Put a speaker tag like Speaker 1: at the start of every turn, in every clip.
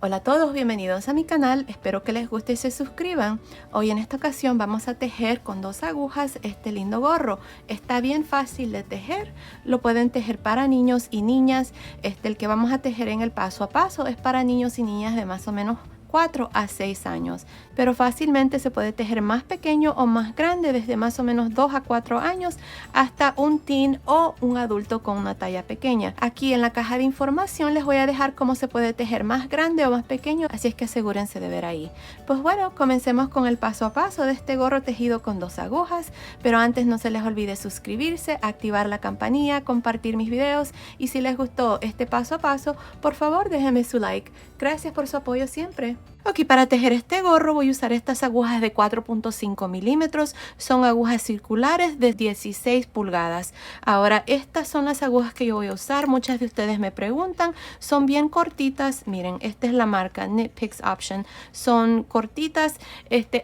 Speaker 1: Hola a todos, bienvenidos a mi canal, espero que les guste y se suscriban. Hoy en esta ocasión vamos a tejer con 2 agujas este lindo gorro. Está bien fácil de tejer, lo pueden tejer para niños y niñas. El que vamos a tejer en el paso a paso es para niños y niñas de más o menos 4 a 6 años, pero fácilmente se puede tejer más pequeño o más grande, desde más o menos 2 a 4 años hasta un teen o un adulto con una talla pequeña. Aquí en la caja de información les voy a dejar cómo se puede tejer más grande o más pequeño, así es que asegúrense de ver ahí. Pues bueno, comencemos con el paso a paso de este gorro tejido con 2 agujas, pero antes no se les olvide suscribirse, activar la campanilla, compartir mis videos y si les gustó este paso a paso, por favor déjenme su like. Gracias por su apoyo siempre. Ok, para tejer este gorro voy a usar estas agujas de 4.5 milímetros, son agujas circulares de 16 pulgadas. Ahora, estas son las agujas que yo voy a usar, muchas de ustedes me preguntan, son bien cortitas, miren, esta es la marca Knit Picks Option, son cortitas,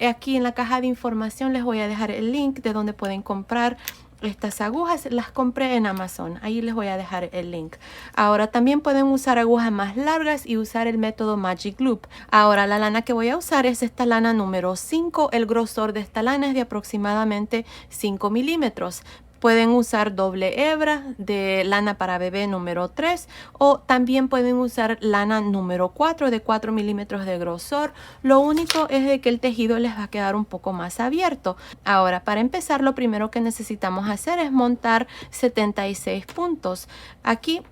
Speaker 1: aquí en la caja de información les voy a dejar el link de donde pueden comprar estas agujas. Las compré en Amazon, ahí les voy a dejar el link. Ahora también pueden usar agujas más largas y usar el método Magic Loop. Ahora la lana que voy a usar es esta lana número 5, el grosor de esta lana es de aproximadamente 5 milímetros. Pueden usar doble hebra de lana para bebé número 3 o también pueden usar lana número 4 de 4 milímetros de grosor. Lo único es de que el tejido les va a quedar un poco más abierto. Ahora, para empezar, lo primero que necesitamos hacer es montar 76 puntos. Aquí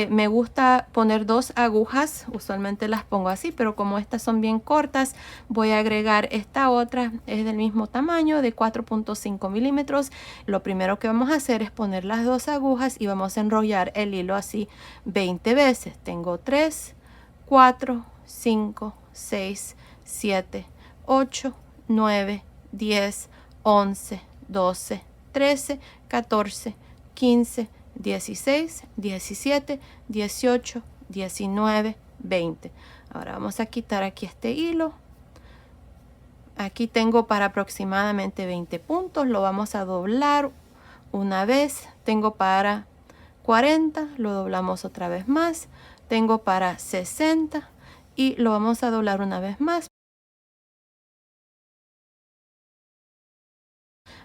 Speaker 1: me gusta poner 2 agujas, usualmente las pongo así, pero como estas son bien cortas, voy a agregar esta otra, es del mismo tamaño, de 4.5 milímetros. Lo primero que vamos a hacer es poner las 2 agujas y vamos a enrollar el hilo así 20 veces. Tengo 3, 4, 5, 6, 7, 8, 9, 10, 11, 12, 13, 14, 15, 16, 17, 18, 19, 20. Ahora vamos a quitar aquí este hilo. Aquí tengo para aproximadamente 20 puntos. Lo vamos a doblar una vez. Tengo para 40. Lo doblamos otra vez más. Tengo para 60 y lo vamos a doblar una vez más.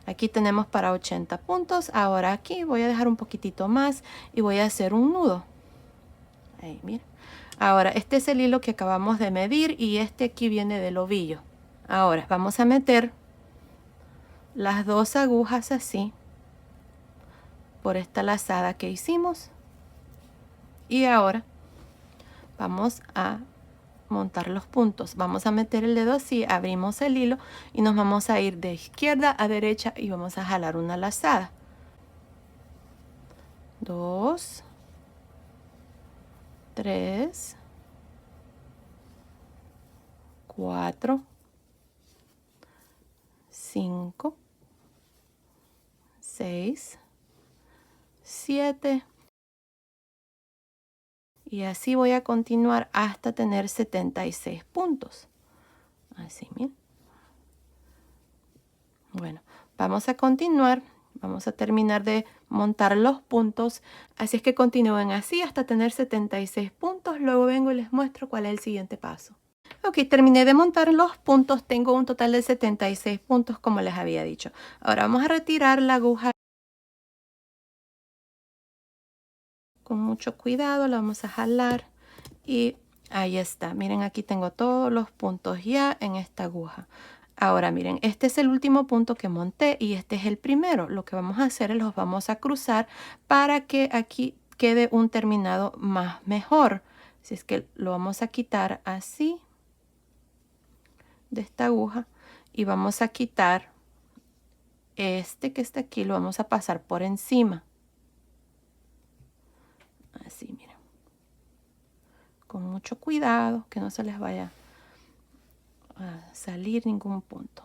Speaker 1: Aquí tenemos para 80 puntos. Ahora aquí voy a dejar un poquitito más y voy a hacer un nudo. Ahí, mira. Ahora, este es el hilo que acabamos de medir y este aquí viene del ovillo. Ahora, vamos a meter las 2 agujas así por esta lazada que hicimos. Y ahora vamos a montar los puntos. Vamos a meter el dedo así, abrimos el hilo y nos vamos a ir de izquierda a derecha y vamos a jalar una lazada. 2, 3, 4, 5, 6, 7 y así voy a continuar hasta tener 76 puntos. Así, miren. Bueno, vamos a continuar. Vamos a terminar de montar los puntos. Así es que continúen así hasta tener 76 puntos. Luego vengo y les muestro cuál es el siguiente paso. Ok, terminé de montar los puntos. Tengo un total de 76 puntos como les había dicho. Ahora vamos a retirar la aguja. Con mucho cuidado la vamos a jalar y ahí está. Miren, aquí tengo todos los puntos ya en esta aguja. Ahora miren, este es el último punto que monté y este es el primero. Lo que vamos a hacer es los vamos a cruzar para que aquí quede un terminado más mejor. Así es que lo vamos a quitar así de esta aguja y vamos a quitar este que está aquí, lo vamos a pasar por encima. Así, miren. Con mucho cuidado, que no se les vaya a salir ningún punto.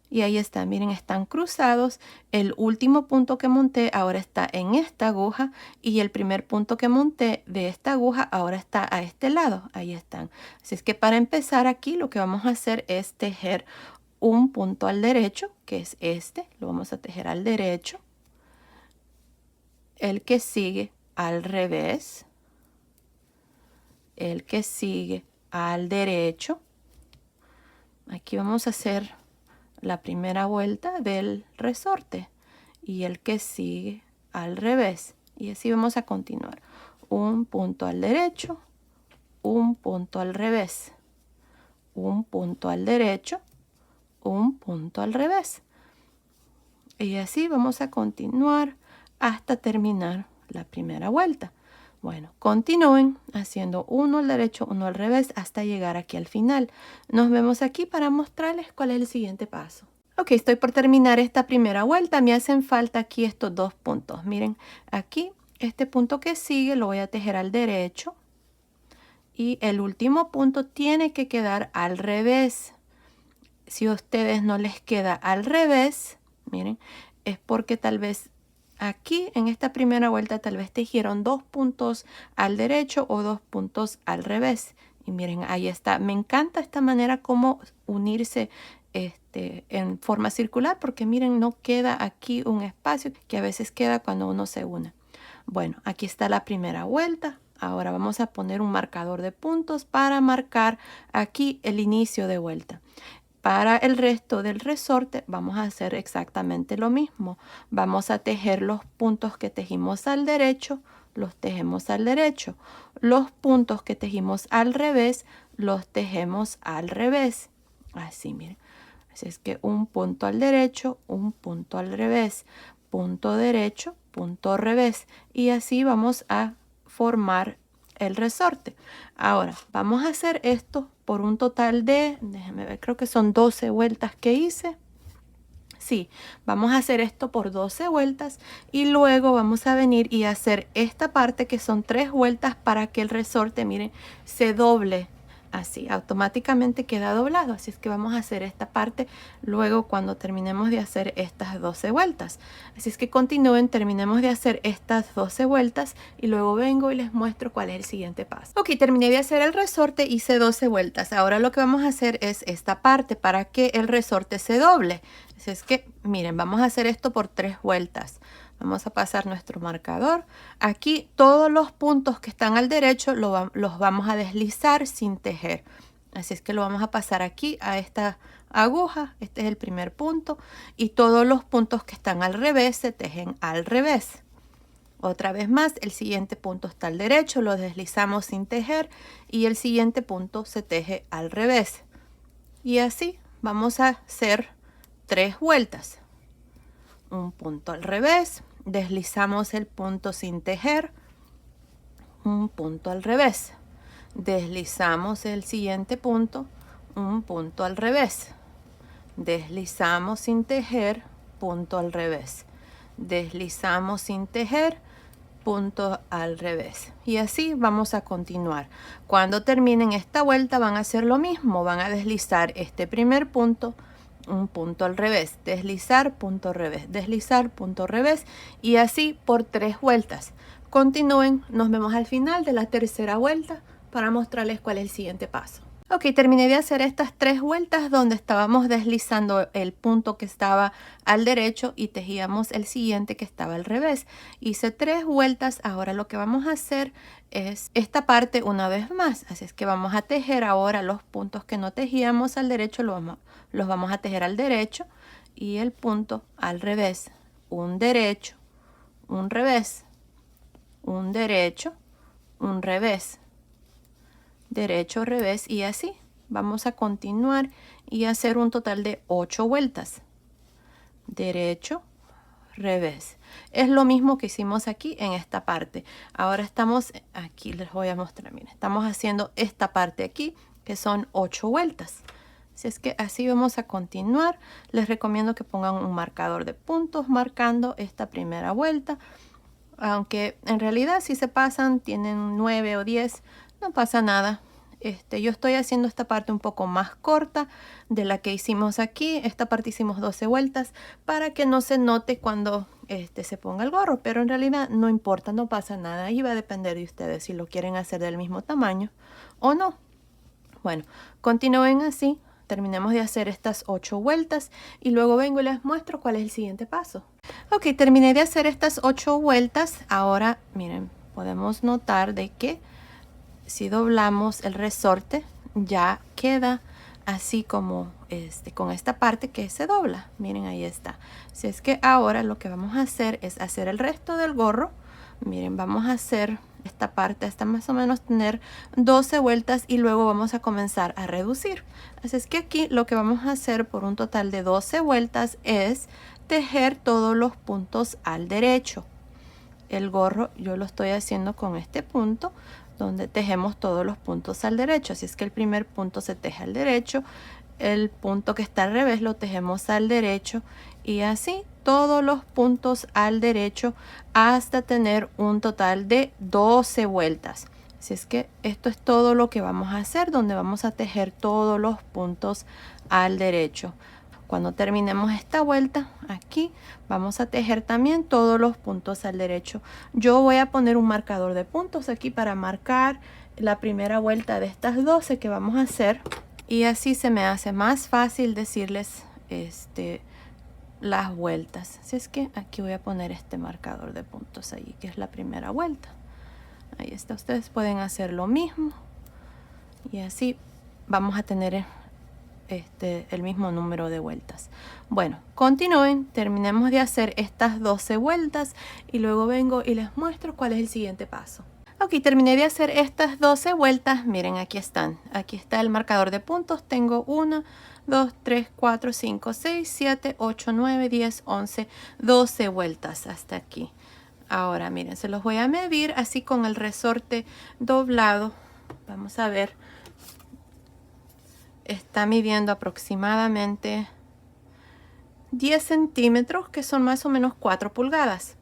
Speaker 1: Y ahí está, miren, están cruzados. El último punto que monté ahora está en esta aguja y el primer punto que monté de esta aguja ahora está a este lado. Ahí están. Así es que para empezar aquí lo que vamos a hacer es tejer un punto al derecho, que es este. Lo vamos a tejer al derecho. El que sigue al revés. el que sigue al derecho. Aquí vamos a hacer la primera vuelta del resorte y el que sigue al revés. Y así vamos a continuar. Un punto al derecho, un punto al revés, un punto al derecho, un punto al revés. Y así vamos a continuar hasta terminar la primera vuelta. Bueno, continúen haciendo uno al derecho, uno al revés hasta llegar aquí al final. Nos vemos aquí para mostrarles cuál es el siguiente paso. Ok, estoy por terminar esta primera vuelta. Me hacen falta aquí estos dos puntos. Miren, aquí este punto que sigue lo voy a tejer al derecho. Y el último punto tiene que quedar al revés. Si a ustedes no les queda al revés, miren, es porque tal vez aquí en esta primera vuelta tal vez tejieron dos puntos al derecho o dos puntos al revés. Y miren, ahí está. Me encanta esta manera como unirse en forma circular, porque miren, no queda aquí un espacio que a veces queda cuando uno se une. Bueno, aquí está la primera vuelta. Ahora vamos a poner un marcador de puntos para marcar aquí el inicio de vuelta. Para el resto del resorte vamos a hacer exactamente lo mismo. Vamos a tejer los puntos que tejimos al derecho, los tejemos al derecho. Los puntos que tejimos al revés, los tejemos al revés. Así, miren. Así es que un punto al derecho, un punto al revés, punto derecho, punto revés. Y así vamos a formar el resorte. Ahora vamos a hacer esto por un total de, déjenme ver, creo que son 12 vueltas que hice. Sí, vamos a hacer esto por 12 vueltas y luego vamos a venir y hacer esta parte que son 3 vueltas para que el resorte, miren, se doble. Así, automáticamente queda doblado. Así es que vamos a hacer esta parte luego cuando terminemos de hacer estas 12 vueltas. Así es que continúen, terminemos de hacer estas 12 vueltas y luego vengo y les muestro cuál es el siguiente paso. Ok, terminé de hacer el resorte, hice 12 vueltas. Ahora lo que vamos a hacer es esta parte para que el resorte se doble. Así es que, miren, vamos a hacer esto por 3 vueltas. Vamos a pasar nuestro marcador. Aquí todos los puntos que están al derecho los vamos a deslizar sin tejer. Así es que lo vamos a pasar aquí a esta aguja. Este es el primer punto. Y todos los puntos que están al revés se tejen al revés. Otra vez más, el siguiente punto está al derecho, lo deslizamos sin tejer. Y el siguiente punto se teje al revés. Y así vamos a hacer 3 vueltas. Un punto al revés, deslizamos el punto sin tejer, un punto al revés, deslizamos el siguiente punto, un punto al revés, deslizamos sin tejer, punto al revés, deslizamos sin tejer, punto al revés. Y así vamos a continuar. Cuando terminen esta vuelta van a hacer lo mismo, van a deslizar este primer punto, un punto al revés, deslizar, punto revés, deslizar, punto revés y así por 3 vueltas. Continúen, nos vemos al final de la tercera vuelta para mostrarles cuál es el siguiente paso. Ok, terminé de hacer estas 3 vueltas donde estábamos deslizando el punto que estaba al derecho y tejíamos el siguiente que estaba al revés. Hice 3 vueltas, ahora lo que vamos a hacer es esta parte una vez más. Así es que vamos a tejer ahora los puntos que no tejíamos al derecho, los vamos a tejer al derecho y el punto al revés. Un derecho, un revés, un derecho, un revés. Derecho, revés y así. Vamos a continuar y hacer un total de 8 vueltas. Derecho, revés. Es lo mismo que hicimos aquí en esta parte. Ahora estamos, aquí les voy a mostrar, miren, estamos haciendo esta parte aquí que son 8 vueltas. Así es que así vamos a continuar. Les recomiendo que pongan un marcador de puntos marcando esta primera vuelta. Aunque en realidad si se pasan, tienen 9 o 10, no pasa nada. Yo estoy haciendo esta parte un poco más corta de la que hicimos aquí. Esta parte hicimos 12 vueltas para que no se note cuando se ponga el gorro. Pero en realidad no importa, no pasa nada. Ahí va a depender de ustedes si lo quieren hacer del mismo tamaño o no. Bueno, continúen así. Terminemos de hacer estas 8 vueltas y luego vengo y les muestro cuál es el siguiente paso. Ok, terminé de hacer estas 8 vueltas. Ahora, miren, podemos notar de que si doblamos el resorte, ya queda así como con esta parte que se dobla. Miren, ahí está. Así es que ahora lo que vamos a hacer es hacer el resto del gorro. Miren, vamos a hacer esta parte hasta más o menos tener 12 vueltas y luego vamos a comenzar a reducir. Así es que aquí lo que vamos a hacer por un total de 12 vueltas es tejer todos los puntos al derecho. El gorro yo lo estoy haciendo con este punto donde tejemos todos los puntos al derecho. Así es que el primer punto se teje al derecho, el punto que está al revés lo tejemos al derecho y así todos los puntos al derecho hasta tener un total de 12 vueltas. Así es que esto es todo lo que vamos a hacer, donde vamos a tejer todos los puntos al derecho. Cuando terminemos esta vuelta, aquí vamos a tejer también todos los puntos al derecho. Yo voy a poner un marcador de puntos aquí para marcar la primera vuelta de estas 12 que vamos a hacer. Y así se me hace más fácil decirles las vueltas. Así es que aquí voy a poner este marcador de puntos ahí, que es la primera vuelta. Ahí está. Ustedes pueden hacer lo mismo. Y así vamos a tener el mismo número de vueltas. Bueno, continúen, terminemos de hacer estas 12 vueltas y luego vengo y les muestro cuál es el siguiente paso. Ok, terminé de hacer estas 12 vueltas. Miren, aquí están. Aquí está el marcador de puntos. Tengo 1, 2, 3, 4, 5, 6, 7, 8, 9, 10, 11, 12 vueltas hasta aquí. Ahora, miren, se los voy a medir así con el resorte doblado. Vamos a ver. Está midiendo aproximadamente 10 centímetros, que son más o menos 4 pulgadas.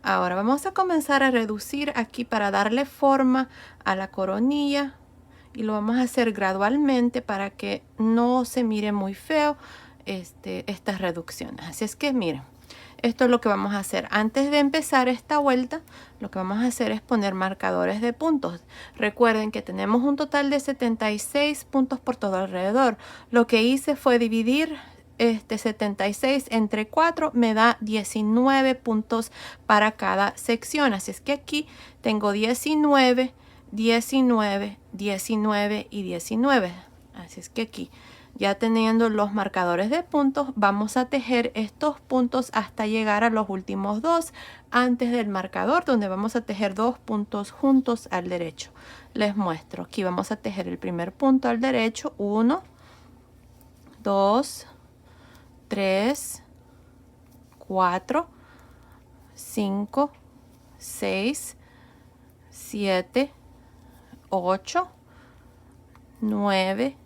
Speaker 1: Ahora vamos a comenzar a reducir aquí para darle forma a la coronilla y lo vamos a hacer gradualmente para que no se mire muy feo estas reducciones. Así es que miren, esto es lo que vamos a hacer. Antes de empezar esta vuelta, lo que vamos a hacer es poner marcadores de puntos. Recuerden que tenemos un total de 76 puntos por todo alrededor. Lo que hice fue dividir 76 entre 4, me da 19 puntos para cada sección. Así es que aquí tengo 19, 19, 19 y 19. Así es que aquí, ya teniendo los marcadores de puntos, vamos a tejer estos puntos hasta llegar a los últimos dos antes del marcador, donde vamos a tejer 2 puntos juntos al derecho. Les muestro. Aquí vamos a tejer el primer punto al derecho. 1, 2, 3, 4, 5, 6, 7, 8, 9,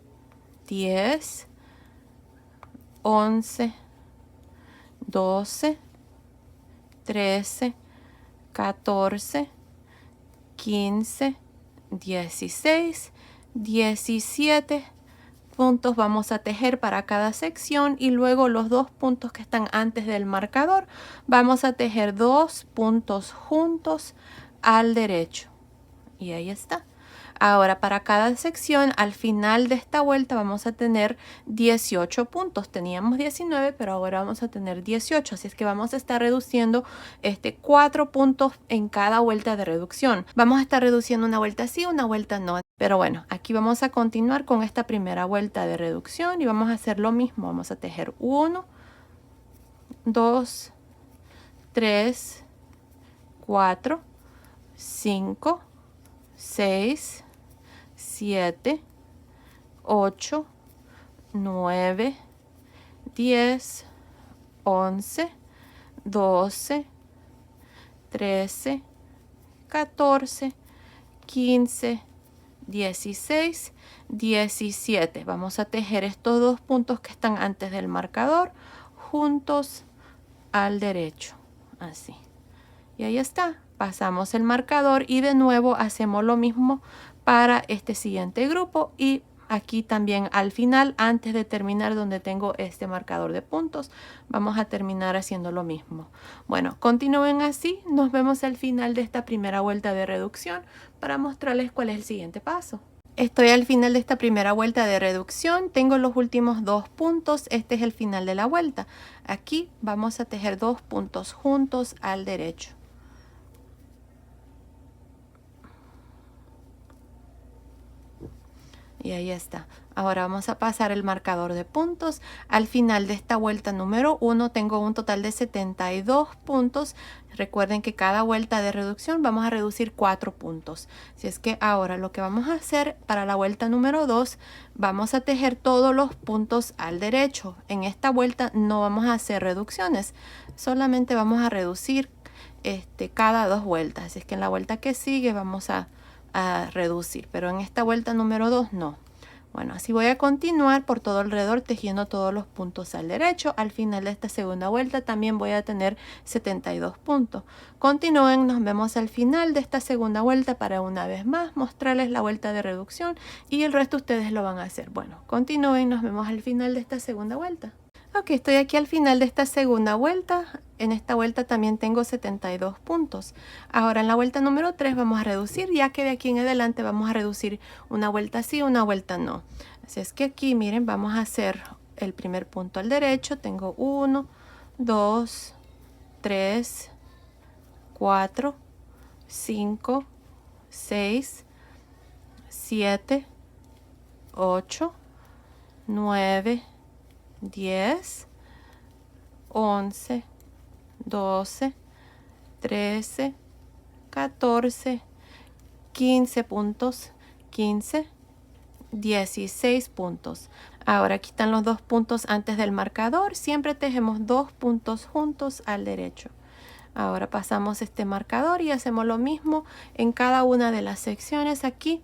Speaker 1: 10, 11, 12, 13, 14, 15, 16, 17 puntos vamos a tejer para cada sección y luego los 2 puntos que están antes del marcador vamos a tejer 2 puntos juntos al derecho y ahí está. Ahora para cada sección al final de esta vuelta vamos a tener 18 puntos. Teníamos 19 pero ahora vamos a tener 18, así es que vamos a estar reduciendo 4 puntos en cada vuelta de reducción. Vamos a estar reduciendo una vuelta sí, una vuelta no. Pero bueno, aquí vamos a continuar con esta primera vuelta de reducción y vamos a hacer lo mismo. Vamos a tejer 1, 2, 3, 4, 5, 6, 7, 8, 9, 10, 11, 12, 13, 14, 15, 16, 17. Vamos a tejer estos 2 puntos que están antes del marcador juntos al derecho, así. Y ahí está. Pasamos el marcador y de nuevo hacemos lo mismo para este siguiente grupo y aquí también al final, antes de terminar donde tengo este marcador de puntos, vamos a terminar haciendo lo mismo. Bueno, continúen así. Nos vemos al final de esta primera vuelta de reducción para mostrarles cuál es el siguiente paso. Estoy al final de esta primera vuelta de reducción. Tengo los últimos 2 puntos. Este es el final de la vuelta. Aquí vamos a tejer 2 puntos juntos al derecho. Y ahí está. Ahora vamos a pasar el marcador de puntos. Al final de esta vuelta número 1 tengo un total de 72 puntos. Recuerden que cada vuelta de reducción vamos a reducir 4 puntos. Así es que ahora lo que vamos a hacer para la vuelta número 2, vamos a tejer todos los puntos al derecho. En esta vuelta no vamos a hacer reducciones, solamente vamos a reducir cada 2 vueltas. Así es que en la vuelta que sigue vamos a reducir, pero en esta vuelta número 2 no. Bueno, así voy a continuar por todo alrededor tejiendo todos los puntos al derecho. Al final de esta segunda vuelta también voy a tener 72 puntos. Continúen, nos vemos al final de esta segunda vuelta para una vez más mostrarles la vuelta de reducción y el resto ustedes lo van a hacer. Bueno, continúen, nos vemos al final de esta segunda vuelta. Ok, estoy aquí al final de esta segunda vuelta. En esta vuelta también tengo 72 puntos. Ahora en la vuelta número 3 vamos a reducir, ya que de aquí en adelante vamos a reducir una vuelta sí, una vuelta no. Así es que aquí, miren, vamos a hacer el primer punto al derecho. Tengo 1, 2, 3, 4, 5, 6, 7, 8, 9, 10, 11, 12, 13, 14, 15 puntos, 15, 16 puntos. Ahora aquí están los 2 puntos antes del marcador. Siempre tejemos 2 puntos juntos al derecho. Ahora pasamos este marcador y hacemos lo mismo en cada una de las secciones. Aquí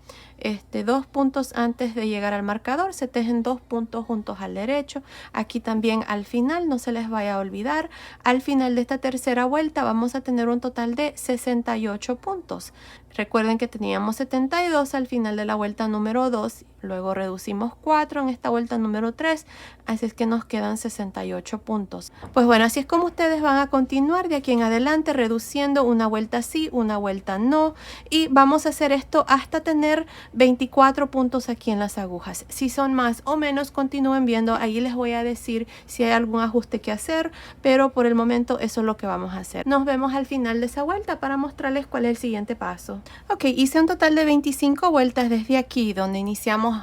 Speaker 1: 2 puntos antes de llegar al marcador se tejen 2 puntos juntos al derecho. Aquí también al final, no se les vaya a olvidar, al final de esta tercera vuelta vamos a tener un total de 68 puntos. Recuerden que teníamos 72 al final de la vuelta número 2, luego reducimos 4 en esta vuelta número 3, así es que nos quedan 68 puntos. Pues bueno, así es como ustedes van a continuar de aquí en adelante reduciendo una vuelta sí, una vuelta no, y vamos a hacer esto hasta tener 24 puntos aquí en las agujas. Si son más o menos, continúen viendo, ahí les voy a decir si hay algún ajuste que hacer, pero por el momento eso es lo que vamos a hacer. Nos vemos al final de esa vuelta para mostrarles cuál es el siguiente paso. Ok, hice un total de 25 vueltas desde aquí donde iniciamos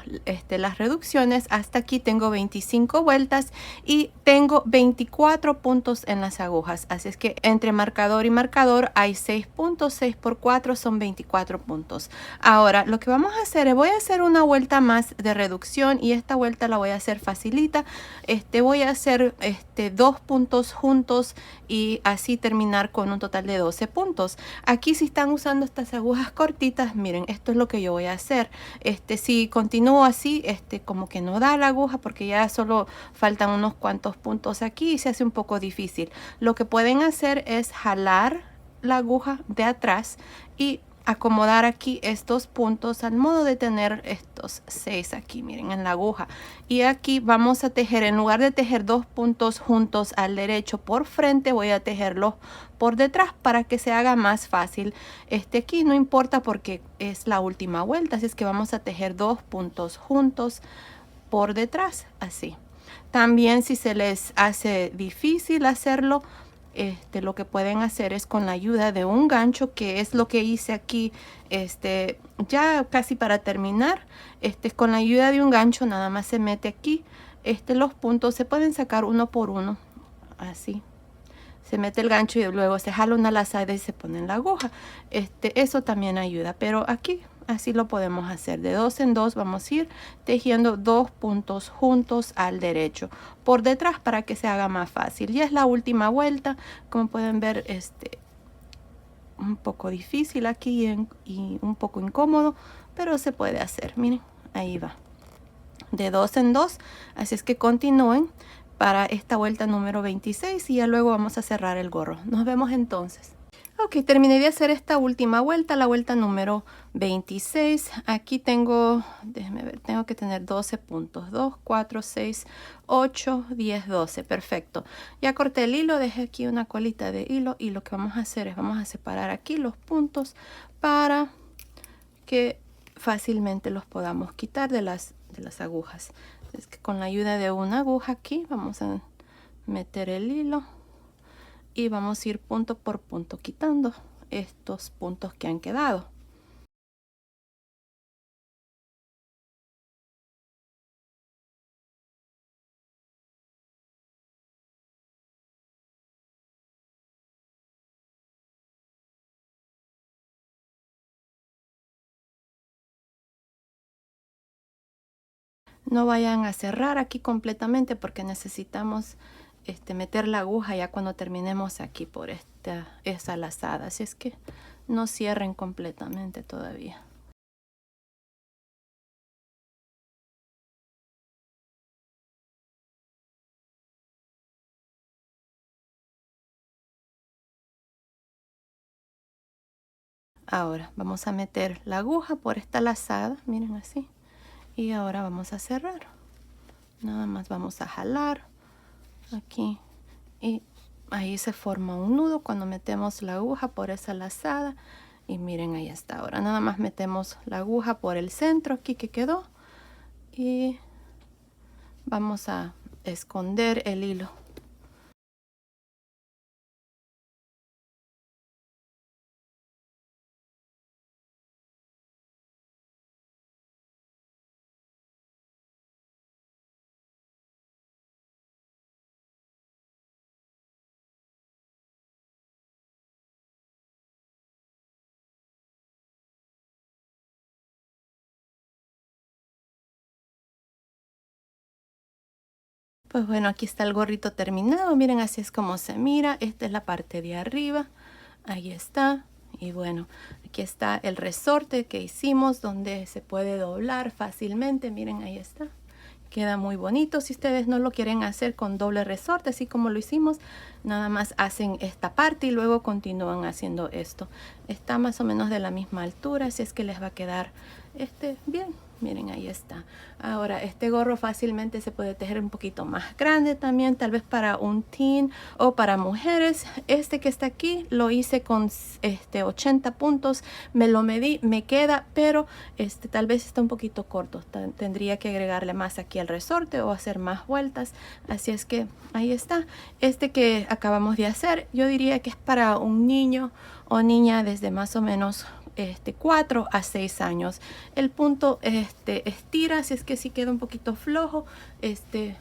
Speaker 1: las reducciones hasta aquí. Tengo 25 vueltas y tengo 24 puntos en las agujas, así es que entre marcador y marcador hay 6 puntos. 6 por 4 son 24 puntos. Ahora lo que vamos a hacer es voy a hacer una vuelta más de reducción y esta vuelta la voy a hacer facilita. Voy a hacer 2 puntos juntos y así terminar con un total de 12 puntos. Aquí si están usando estas agujas cortitas, miren, esto es lo que yo voy a hacer. Si continúo así, como que no da la aguja porque ya solo faltan unos cuantos puntos aquí y se hace un poco difícil. Lo que pueden hacer es jalar la aguja de atrás y acomodar aquí estos puntos al modo de tener estos 6 aquí, miren, en la aguja. Y aquí vamos a tejer, en lugar de tejer 2 puntos juntos al derecho por frente, voy a tejerlos por detrás para que se haga más fácil. Aquí no importa porque es la última vuelta, así es que vamos a tejer 2 puntos juntos por detrás, así. También si se les hace difícil hacerlo, lo que pueden hacer es con la ayuda de un gancho, que es lo que hice aquí, ya casi para terminar. Con la ayuda de un gancho nada más se mete aquí, los puntos se pueden sacar uno por uno, así. Se mete el gancho y luego se jala una lazada y se pone en la aguja. Eso también ayuda, pero aquí así lo podemos hacer. De 2 en 2 vamos a ir tejiendo 2 puntos juntos al derecho por detrás para que se haga más fácil. Ya es la última vuelta, como pueden ver, un poco difícil aquí y un poco incómodo, pero se puede hacer. Miren, ahí va. De 2 en 2, así es que continúen para esta vuelta número 26 y ya luego vamos a cerrar el gorro. Nos vemos entonces. Ok, terminé de hacer esta última vuelta, la vuelta número 26. Aquí tengo, déjenme ver, tengo que tener 12 puntos. 2, 4, 6, 8, 10, 12. Perfecto. Ya corté el hilo, dejé aquí una colita de hilo y lo que vamos a hacer es vamos a separar aquí los puntos para que fácilmente los podamos quitar de las agujas. Es que con la ayuda de una aguja aquí vamos a meter el hilo y vamos a ir punto por punto quitando estos puntos que han quedado. No vayan a cerrar aquí completamente porque necesitamos meter la aguja ya cuando terminemos aquí por esa lazada. Así es que no cierren completamente todavía. Ahora vamos a meter la aguja por esta lazada, miren así. Y ahora vamos a cerrar. Nada más vamos a jalar aquí y ahí se forma un nudo cuando metemos la aguja por esa lazada. Y miren, ahí está. Ahora nada más metemos la aguja por el centro aquí que quedó y vamos a esconder el hilo. Pues bueno, aquí está el gorrito terminado. Miren, así es como se mira. Esta es la parte de arriba. Ahí está. Y bueno, aquí está el resorte que hicimos donde se puede doblar fácilmente. Miren, ahí está. Queda muy bonito. Si ustedes no lo quieren hacer con doble resorte, así como lo hicimos, nada más hacen esta parte y luego continúan haciendo esto. Está más o menos de la misma altura, así es que les va a quedar bien. Miren, ahí está. Ahora, este gorro fácilmente se puede tejer un poquito más grande también, tal vez para un teen o para mujeres. Este que está aquí lo hice con 80 puntos. Me lo medí, me queda, pero tal vez está un poquito corto. Tendría que agregarle más aquí al resorte o hacer más vueltas. Así es que ahí está. Este que acabamos de hacer, yo diría que es para un niño o niña desde más o menos 4 a 6 años. El punto estira, si es que sí queda un poquito flojo,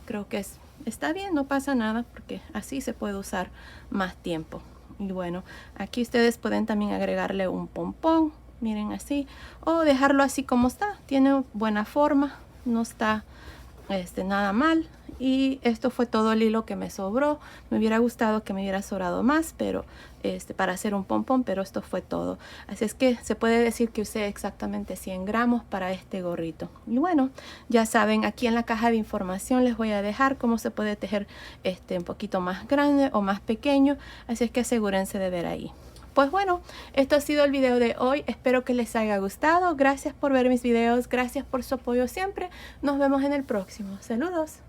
Speaker 1: creo que está bien, no pasa nada porque así se puede usar más tiempo. Y bueno, aquí ustedes pueden también agregarle un pompón, miren así, o dejarlo así como está. Tiene buena forma, no está nada mal. Y esto fue todo el hilo que me sobró. Me hubiera gustado que me hubiera sobrado más, pero para hacer un pompón, pero esto fue todo. Así es que se puede decir que usé exactamente 100 gramos para este gorrito. Y bueno, ya saben, aquí en la caja de información les voy a dejar cómo se puede tejer un poquito más grande o más pequeño. Así es que asegúrense de ver ahí. Pues bueno, esto ha sido el video de hoy. Espero que les haya gustado. Gracias por ver mis videos. Gracias por su apoyo siempre. Nos vemos en el próximo. Saludos.